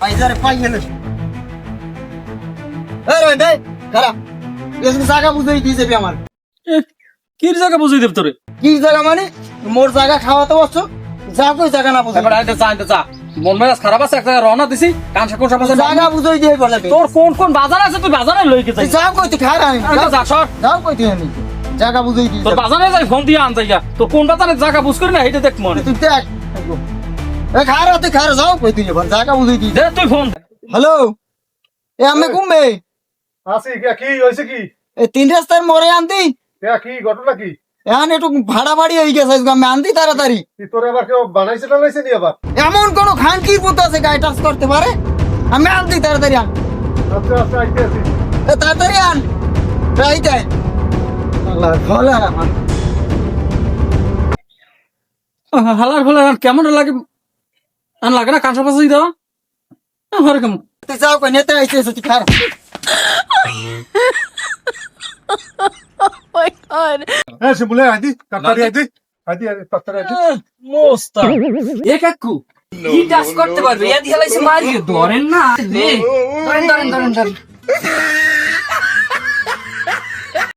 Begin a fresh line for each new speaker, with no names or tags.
পাইজারে পাই গেল এই রই ভাই খারাপ এসে জায়গা বুঝাই দিয়েছে আমার
কি জায়গা বুঝিয়ে দেব তোরে?
কি জায়গা মানে মোর জায়গা খাওয়াতে বসছো যা কই জায়গা না বুঝাই
এবার আইতে চা মন মেজাজ খারাপ আছে, একটা রওনা দিছি কানসা কোন সাপাছে
জায়গা বুঝাই দিয়ে বলে
তোর কোন বাজার আছে তুই বাজারে লই গে যাই
যা কই তুই খারা আমি
যা সর
যাও কই তুই আমি জায়গা বুঝাই দিয়েছে
তোর বাজারে যাই ফোন দিয়ে আন যাইগা তোর কোন বাজারে জায়গা বুঝ করি না এইটা দেখ মনে
তুই দেখ এ খারা তুই খারা যাও কই তুই এবার জায়গা বুঝাই দিয়েছে
দে তুই ফোন
হ্যালো এ আমি কুমবে
আসি কি হয়েছে কি
এই তিন রাস্তার মোড়ে আনতি
কি ঘটনা কি
এখন একটু ভাড়া বাড়ি হয়ে গেছে আমি আনতি তাড়াতাড়ি
তোর আবার কেউ বানাইছে টানাইছে নি আবার
এমন কোন খানকির পুতো আছে গায়ে টাচ করতে পারে আমি আনতি তাড়াতাড়ি আন
আচ্ছা আচ্ছা আইতে আসি
এ তাড়াতাড়ি আন রাইতে আল্লাহ খোলা আমার
হালার ফলে কেমন লাগে আন লাগে না কানসা পাশে দাও হরে কেমন
তুই যাও কই নেতে আইছিস তুই খারাপ
হ্যাঁ শিমুলে আইদি তাড়াতাড়ি আইদি তাড়াতাড়ি আইদি
মোস্তা এ কাকু কি টাচ করতে পারবে এ দিলাইছে মারিয়ে ধরেন না রে ধরেন